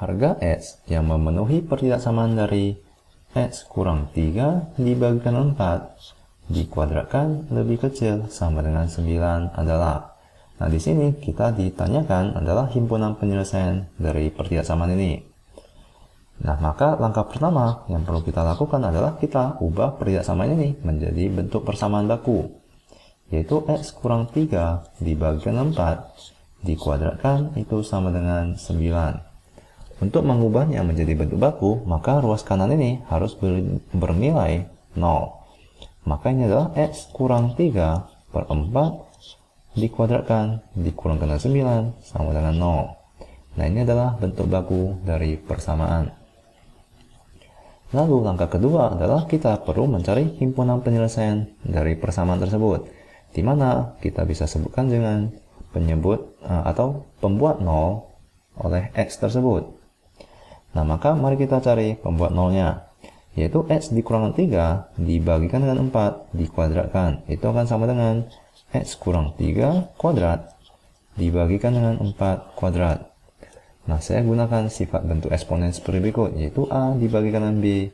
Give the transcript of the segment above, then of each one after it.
harga X yang memenuhi pertidaksamaan dari X kurang 3 dibagikan 4 dikuadratkan lebih kecil sama dengan 9 adalah. Nah, di sini kita ditanyakan adalah himpunan penyelesaian dari pertidaksamaan ini. Nah, maka langkah pertama yang perlu kita lakukan adalah kita ubah pertidaksamaan ini menjadi bentuk persamaan baku, yaitu X kurang 3 dibagikan 4 dikuadratkan itu sama dengan 9. Untuk mengubahnya menjadi bentuk baku, maka ruas kanan ini harus bernilai 0. Maka ini adalah X kurang 3 per 4 dikuadratkan dikurangkan dengan 9 sama dengan 0. Nah, ini adalah bentuk baku dari persamaan. Lalu langkah kedua adalah kita perlu mencari himpunan penyelesaian dari persamaan tersebut, di mana kita bisa sebutkan dengan penyebut atau pembuat 0 oleh X tersebut. Nah, maka mari kita cari pembuat 0-nya, yaitu X dikurangkan 3 dibagikan dengan 4 dikuadratkan. Itu akan sama dengan X kurang 3 kuadrat dibagikan dengan 4 kuadrat. Nah, saya gunakan sifat bentuk eksponen seperti berikut, yaitu A dibagikan dengan B.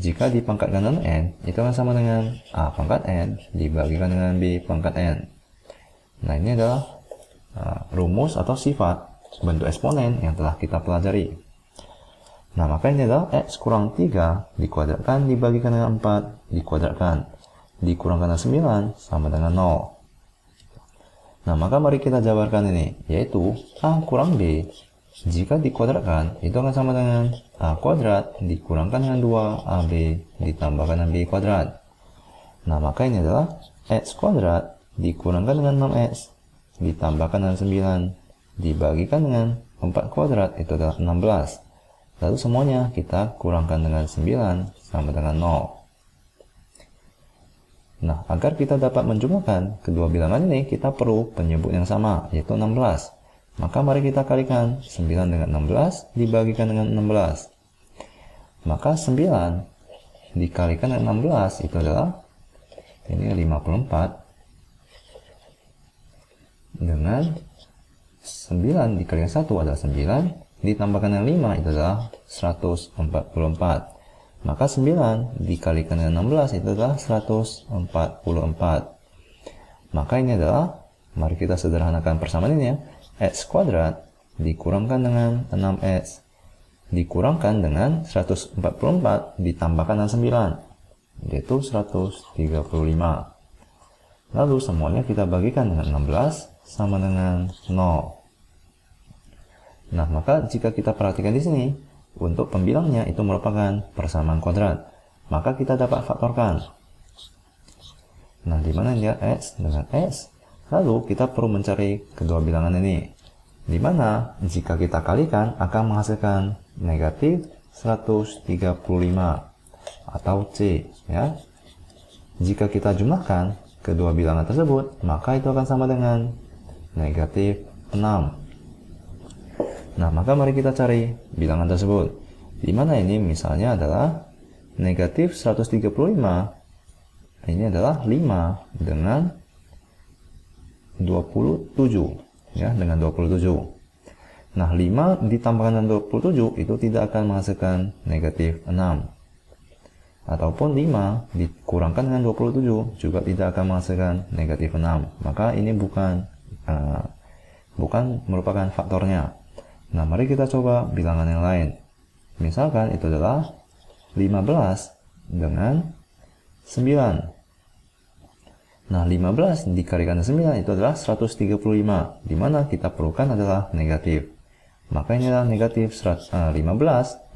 Jika dipangkatkan dengan N, itu akan sama dengan A pangkat N dibagikan dengan B pangkat N. Nah, ini adalah rumus atau sifat bentuk eksponen yang telah kita pelajari. Nah, maka ini adalah X kurang 3 dikuadratkan dibagikan dengan 4 dikuadratkan dikurangkan dengan 9 sama dengan 0. Nah, maka mari kita jabarkan ini, yaitu A kurang B jika dikuadratkan itu akan sama dengan A kuadrat dikurangkan dengan 2AB ditambahkan dengan B kuadrat. Nah, maka ini adalah X kuadrat dikurangkan dengan 6X ditambahkan dengan 9 dibagikan dengan 4 kuadrat itu adalah 16. Lalu semuanya kita kurangkan dengan 9 sama dengan 0. Nah, agar kita dapat menjumlahkan kedua bilangan ini, kita perlu penyebut yang sama, yaitu 16. Maka mari kita kalikan 9 dengan 16 dibagikan dengan 16. Maka 9 dikalikan dengan 16 itu adalah ini 54 dengan 9 dikalikan 1 adalah 9 ditambahkan dengan 5 itu adalah 144. Maka 9 dikalikan dengan 16 itu adalah 144. Maka ini adalah, mari kita sederhanakan persamaan ini ya. X kuadrat dikurangkan dengan 6X dikurangkan dengan 144 ditambahkan dengan 9 yaitu 135. Lalu semuanya kita bagikan dengan 16 sama dengan 0. Nah, maka jika kita perhatikan di sini, untuk pembilangnya itu merupakan persamaan kuadrat, maka kita dapat faktorkan. Nah, di mana dia X dengan X? Lalu kita perlu mencari kedua bilangan ini, di mana jika kita kalikan akan menghasilkan negatif 135 atau C ya. Jika kita jumlahkan kedua bilangan tersebut, maka itu akan sama dengan negatif 6. Nah, maka mari kita cari bilangan tersebut, di mana ini misalnya adalah negatif 135, ini adalah 5 dengan 27 ya, dengan 27. Nah, 5 ditambahkan dengan 27 itu tidak akan menghasilkan negatif 6. Ataupun 5 dikurangkan dengan 27 juga tidak akan menghasilkan negatif 6. Maka ini bukan merupakan faktornya. Nah, mari kita coba bilangan yang lain. Misalkan itu adalah 15 dengan 9. Nah, 15 dikalikan dengan 9 itu adalah 135, di mana kita perlukan adalah negatif. Maka ini adalah negatif 15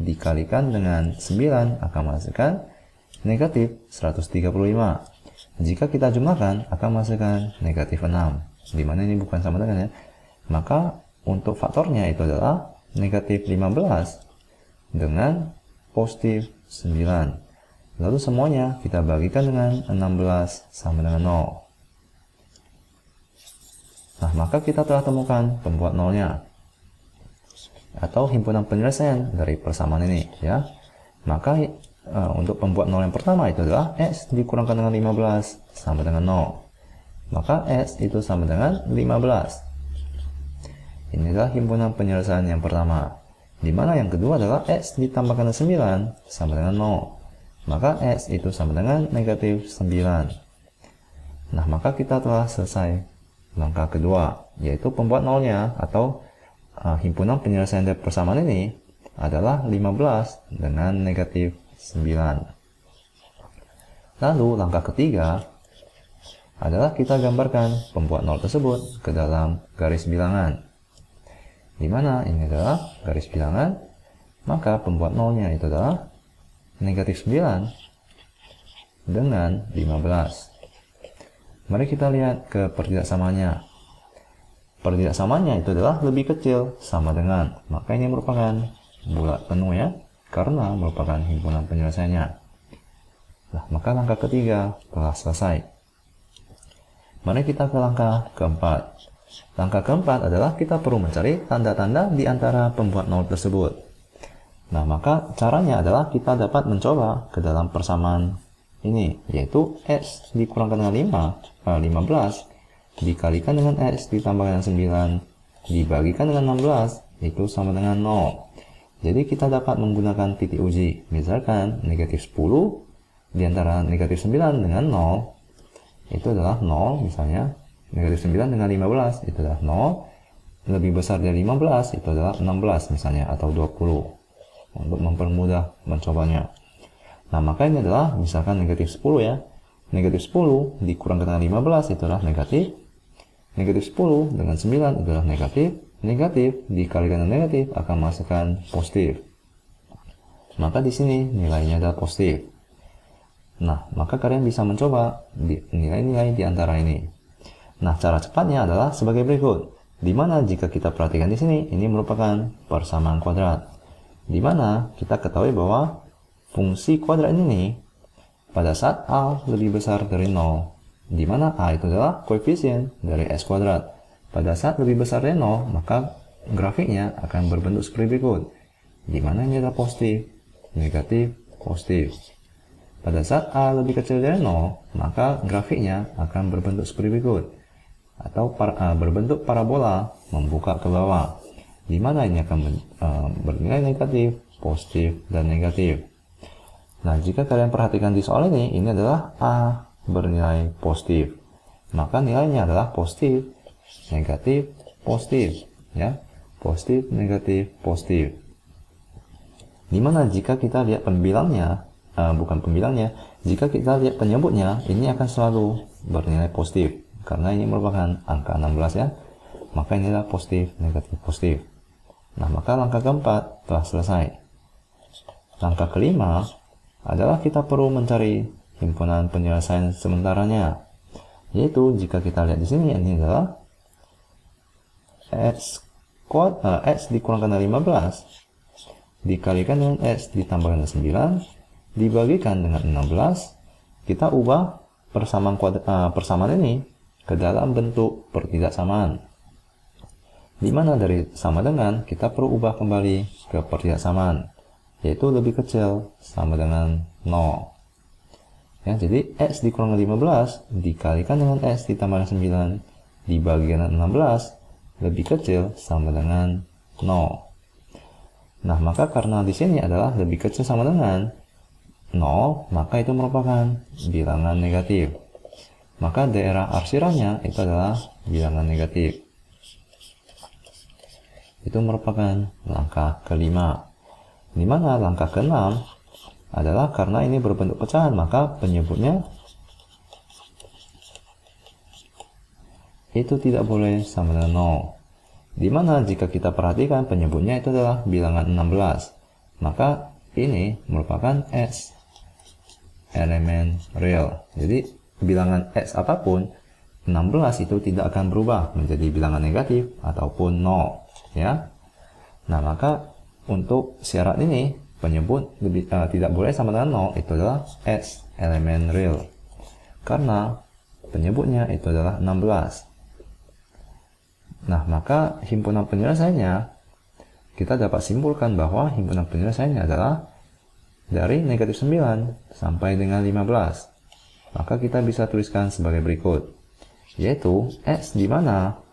dikalikan dengan 9 akan menghasilkan negatif 135. Jika kita jumlahkan akan menghasilkan negatif 6, di mana ini bukan sama dengan ya. Maka untuk faktornya itu adalah negatif 15 dengan positif 9. Lalu semuanya kita bagikan dengan 16 sama dengan 0. Nah, maka kita telah temukan pembuat nolnya atau himpunan penyelesaian dari persamaan ini ya. Maka untuk pembuat nol yang pertama itu adalah X dikurangkan dengan 15 sama dengan 0. Maka X itu sama dengan 15. Inilah himpunan penyelesaian yang pertama. di mana yang kedua adalah X ditambahkan dengan 9 sama dengan 0. Maka X itu sama dengan negatif 9. Nah, maka kita telah selesai langkah kedua, yaitu pembuat nolnya atau himpunan penyelesaian dari persamaan ini adalah 15 dengan negatif 9. Lalu langkah ketiga adalah kita gambarkan pembuat nol tersebut ke dalam garis bilangan. Di mana ini adalah garis bilangan, maka pembuat nolnya itu adalah negatif 9 dengan 15. Mari kita lihat ke pertidaksamaannya. Pertidaksamaannya itu adalah lebih kecil sama dengan, maka ini merupakan bulat penuh ya, karena merupakan himpunan penyelesaiannya. Nah, maka langkah ketiga telah selesai. Mari kita ke langkah keempat. Langkah keempat adalah kita perlu mencari tanda-tanda di antara pembuat nol tersebut. Nah, maka caranya adalah kita dapat mencoba ke dalam persamaan ini, yaitu X dikurangkan dengan 15 dikalikan dengan X ditambahkan dengan 9 dibagikan dengan 16 itu sama dengan 0. Jadi kita dapat menggunakan titik uji. Misalkan negatif 10 di antara negatif 9 dengan 0 itu adalah 0 misalnya. Negatif 9 dengan 15 itu adalah 0. Lebih besar dari 15 itu adalah 16 misalnya, atau 20. Untuk mempermudah mencobanya. Nah, maka ini adalah misalkan negatif 10 ya. Negatif 10 dikurangkan dengan 15 itu adalah negatif. Negatif 10 dengan 9 adalah negatif. Negatif dikalikan dengan negatif akan menghasilkan positif. Maka di sini nilainya adalah positif. Nah, maka kalian bisa mencoba nilai-nilai di antara ini. Nah, cara cepatnya adalah sebagai berikut. Di mana jika kita perhatikan di sini, ini merupakan persamaan kuadrat. Di mana kita ketahui bahwa fungsi kuadrat ini pada saat A lebih besar dari 0. Di mana A itu adalah koefisien dari X kuadrat. Pada saat lebih besar dari 0, maka grafiknya akan berbentuk seperti berikut. Di mana ini adalah positif, negatif, positif. Pada saat A lebih kecil dari 0, maka grafiknya akan berbentuk seperti berikut. Atau berbentuk parabola membuka ke bawah. Di mana ini akan bernilai negatif, positif, dan negatif. Nah, jika kalian perhatikan di soal ini adalah A bernilai positif. Maka nilainya adalah positif, negatif, positif. Ya, positif, negatif, positif. Dimana jika kita lihat pembilangnya, jika kita lihat penyebutnya, ini akan selalu bernilai positif. Karena ini merupakan angka 16 ya. Maka ini adalah positif, negatif, positif. Nah, maka langkah keempat telah selesai. Langkah kelima adalah kita perlu mencari himpunan penyelesaian sementaranya. Yaitu jika kita lihat di sini, ini adalah X dikurangkan dari 15 dikalikan dengan X ditambahkan dengan 9 dibagikan dengan 16. Kita ubah persamaan ini ke dalam bentuk pertidaksamaan. Di mana dari sama dengan kita perlu ubah kembali ke pertidaksamaan, yaitu lebih kecil sama dengan 0. Ya, jadi X dikurangkan 15 dikalikan dengan X ditambahkan 9 dibagikan dengan 16 lebih kecil sama dengan 0. Nah, maka karena di sini adalah lebih kecil sama dengan 0, maka itu merupakan bilangan negatif. Maka daerah arsirahnya itu adalah bilangan negatif. Itu merupakan langkah kelima. Di mana langkah keenam adalah karena ini berbentuk pecahan, maka penyebutnya itu tidak boleh sama dengan 0. Di mana jika kita perhatikan penyebutnya itu adalah bilangan 16, maka ini merupakan X elemen real. Jadi bilangan X apapun, 16 itu tidak akan berubah menjadi bilangan negatif ataupun 0 ya. Nah, maka untuk syarat ini penyebut tidak boleh sama dengan 0 itu adalah X elemen real, karena penyebutnya itu adalah 16. Nah, maka himpunan penyelesaiannya kita dapat simpulkan bahwa himpunan penyelesaiannya adalah dari negatif 9 sampai dengan 15. Maka kita bisa tuliskan sebagai berikut, yaitu X di mana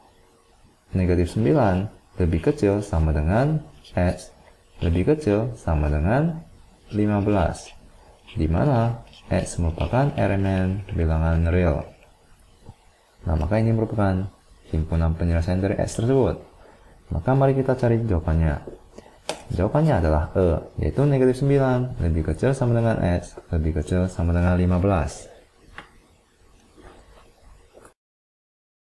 negatif 9 lebih kecil sama dengan X lebih kecil sama dengan 15, di mana X merupakan elemen bilangan real. Nah, maka ini merupakan himpunan penyelesaian dari X tersebut. Maka mari kita cari jawabannya. Jawabannya adalah E, yaitu negatif 9, lebih kecil sama dengan X, lebih kecil sama dengan 15.